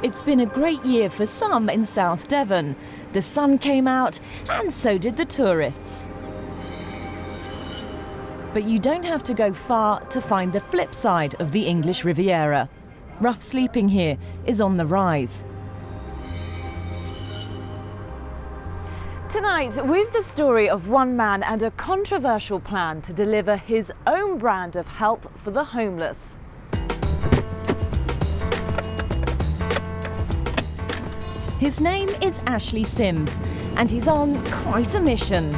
It's been a great year for some in South Devon. The sun came out and so did the tourists. But you don't have to go far to find the flip side of the English Riviera. Rough sleeping here is on the rise. Tonight, we've the story of one man and a controversial plan to deliver his own brand of help for the homeless. His name is Ashley Sims, and he's on quite a mission.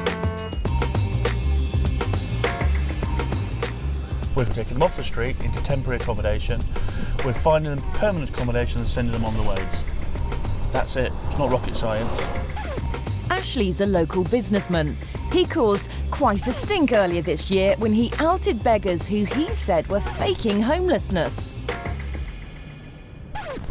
We're taking them off the street into temporary accommodation. We're finding them permanent accommodation and sending them on the ways. That's it. It's not rocket science. Ashley's a local businessman. He caused quite a stink earlier this year when he outed beggars who he said were faking homelessness.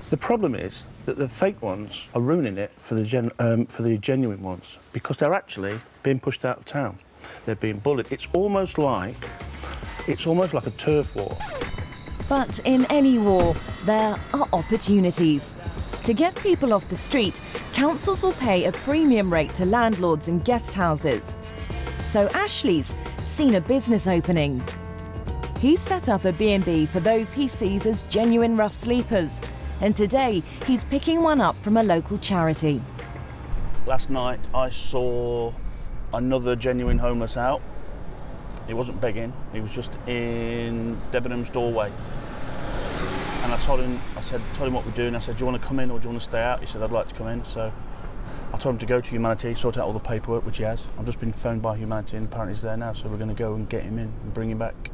The problem is that the fake ones are ruining it for the genuine ones, because they're actually being pushed out of town. They're being bullied. It's almost like a turf war. But in any war, there are opportunities. To get people off the street, councils will pay a premium rate to landlords and guest houses. So Ashley's seen a business opening. He's set up a B&B for those he sees as genuine rough sleepers, and today he's picking one up from a local charity. Last night I saw another genuine homeless out. He wasn't begging, he was just in Debenham's doorway. And I told him what we're doing. I said, do you want to come in or do you want to stay out? He said, I'd like to come in. So I told him to go to Humanity, sort out all the paperwork, which he has. I've just been phoned by Humanity and apparently he's there now, so we're going to go and get him in and bring him back.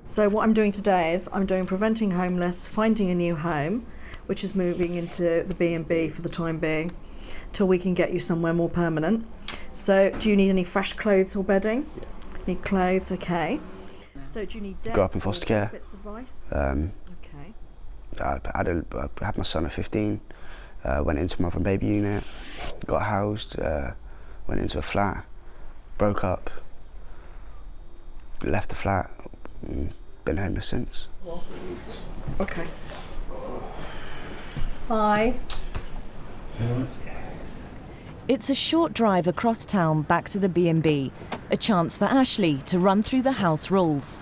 So what I'm doing today is I'm doing preventing homeless, finding a new home, which is moving into the B&B for the time being, till we can get you somewhere more permanent. So do you need any fresh clothes or bedding? Yeah. Need clothes, okay. So do you need grew up in foster care. Advice? Okay. I had my son at 15, went into mother and baby unit, got housed, went into a flat, broke up, left the flat, been homeless since. Okay. Hi. It's a short drive across town back to the B&B, a chance for Ashley to run through the house rules.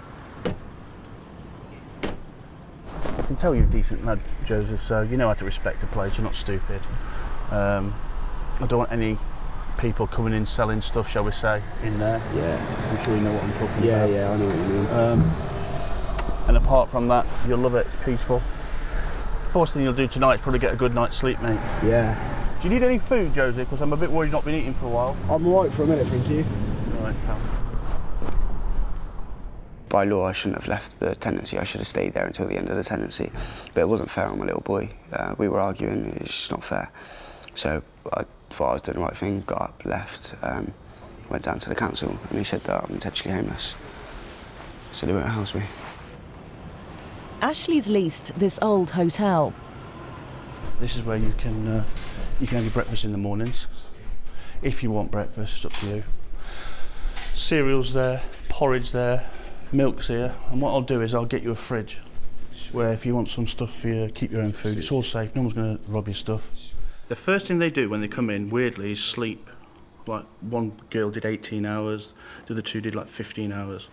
I can tell you're a decent lad, Joseph, so you know how to respect a place, you're not stupid. I don't want any people coming in selling stuff, shall we say, in there. Yeah. I'm sure you know what I'm talking about. Yeah, I know what you mean. And apart from that, you'll love it, it's peaceful. First thing you'll do tonight is probably get a good night's sleep, mate. Yeah. Do you need any food, Joseph? Because I'm a bit worried you've not been eating for a while. I'm all right for a minute, thank you. All right, pal. By law, I shouldn't have left the tenancy. I should have stayed there until the end of the tenancy. But it wasn't fair on my little boy. We were arguing, it was just not fair. So I thought I was doing the right thing, got up, left, went down to the council, and they said that I'm intentionally homeless. So they won't house me. Ashley's leased this old hotel. This is where you can have your breakfast in the mornings. If you want breakfast, it's up to you. Cereal's there, porridge there, milk's here, and what I'll do is I'll get you a fridge where if you want some stuff for you, keep your own food. It's all safe, no one's going to rob your stuff. The first thing they do when they come in, weirdly, is sleep. Like one girl did 18 hours, the other two did like 15 hours.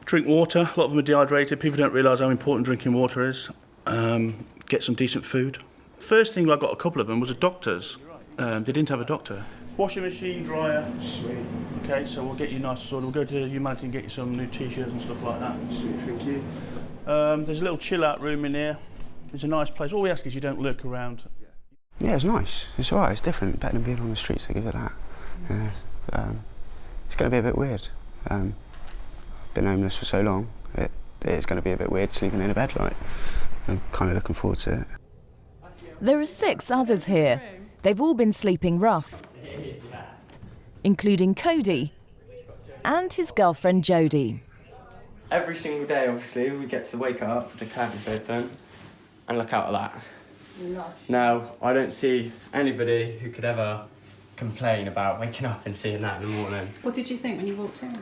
Drink water, a lot of them are dehydrated. People don't realise how important drinking water is. Get some decent food. First thing I got a couple of them was a doctor's. They didn't have a doctor. Washing machine, dryer. Sweet. Okay, so we'll get you nice and sorted. We'll go to Humanity and get you some new t-shirts and stuff like that. Sweet, thank you. There's a little chill out room in here. It's a nice place. All we ask is you don't lurk around. Yeah, it's nice. It's all right, it's different. Better than being on the streets, I give it that. Yeah. It's going to be a bit weird. Been homeless for so long, it's going to be a bit weird sleeping in a bed, like. I'm kind of looking forward to it. There are 6 others here. They've all been sleeping rough, including Cody and his girlfriend Jodie. Every single day, obviously, we get to wake up, the curtains open, and look out at that. Now, I don't see anybody who could ever complain about waking up and seeing that in the morning. What did you think when you walked in?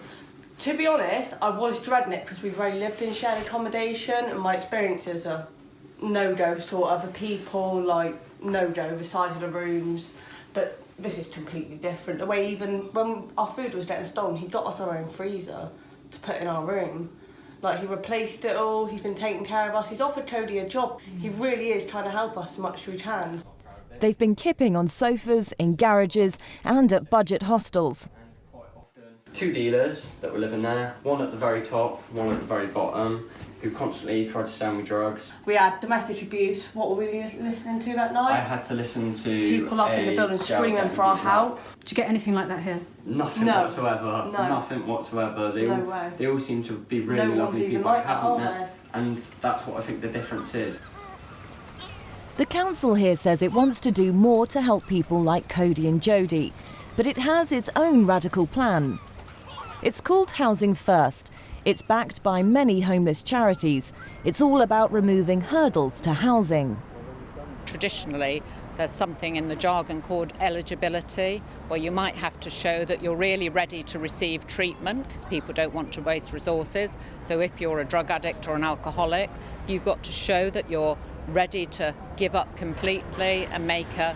To be honest, I was dreading it because we've already lived in shared accommodation and my experiences are no-do sort of people, like no-do, the size of the rooms, but this is completely different. The way even when our food was getting stolen, he got us our own freezer to put in our room. Like, he replaced it all, he's been taking care of us, he's offered Cody a job. He really is trying to help us as much as we can. They've been kipping on sofas, in garages and at budget hostels. Two dealers that were living there, one at the very top, one at the very bottom, who constantly tried to sell me drugs. We had domestic abuse. What were we listening to that night? I had to listen to people up in the building screaming for our help. Did you get anything like that here? Nothing whatsoever. No. Nothing whatsoever. They No all, way. They all seem to be really No one's lovely even people like I that, haven't are met, and that's what I think the difference is. The council here says it wants to do more to help people like Cody and Jody, but it has its own radical plan. It's called Housing First. It's backed by many homeless charities. It's all about removing hurdles to housing. Traditionally, there's something in the jargon called eligibility, where you might have to show that you're really ready to receive treatment, because people don't want to waste resources. So if you're a drug addict or an alcoholic, you've got to show that you're ready to give up completely and make a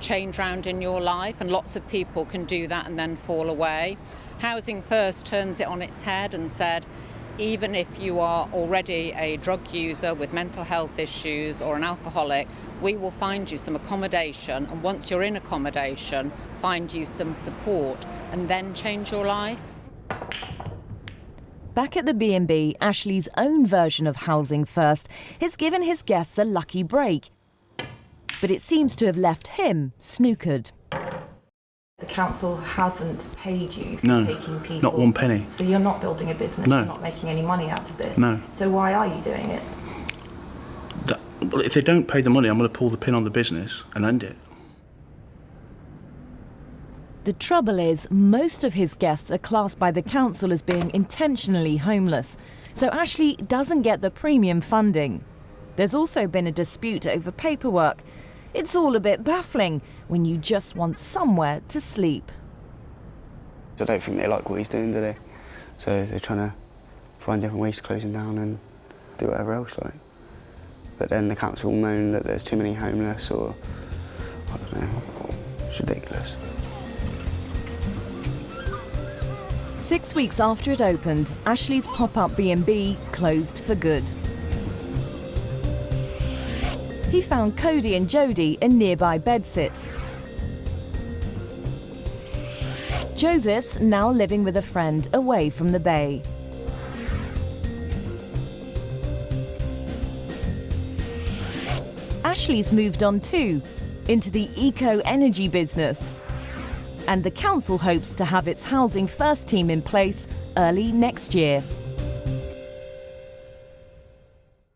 change round in your life, and lots of people can do that and then fall away. Housing First turns it on its head and said, even if you are already a drug user with mental health issues or an alcoholic, we will find you some accommodation, and once you're in accommodation, find you some support and then change your life. Back at the BandB, Ashley's own version of Housing First has given his guests a lucky break. But it seems to have left him snookered. The council haven't paid you for No, taking people. not one penny. So you're not building a business, No. you're not making any money out of this. No. So why are you doing it? Well, if they don't pay the money, I'm going to pull the pin on the business and end it. The trouble is, most of his guests are classed by the council as being intentionally homeless, so Ashley doesn't get the premium funding. There's also been a dispute over paperwork. It's all a bit baffling when you just want somewhere to sleep. I don't think they like what he's doing, do they? So they're trying to find different ways to close him down and do whatever else, like. But then the council moan that there's too many homeless, or I don't know, it's ridiculous. 6 weeks after it opened, Ashley's pop-up B&B closed for good. He found Cody and Jody in nearby bedsit. Joseph's now living with a friend away from the bay. Ashley's moved on too, into the eco-energy business. And the council hopes to have its Housing First team in place early next year.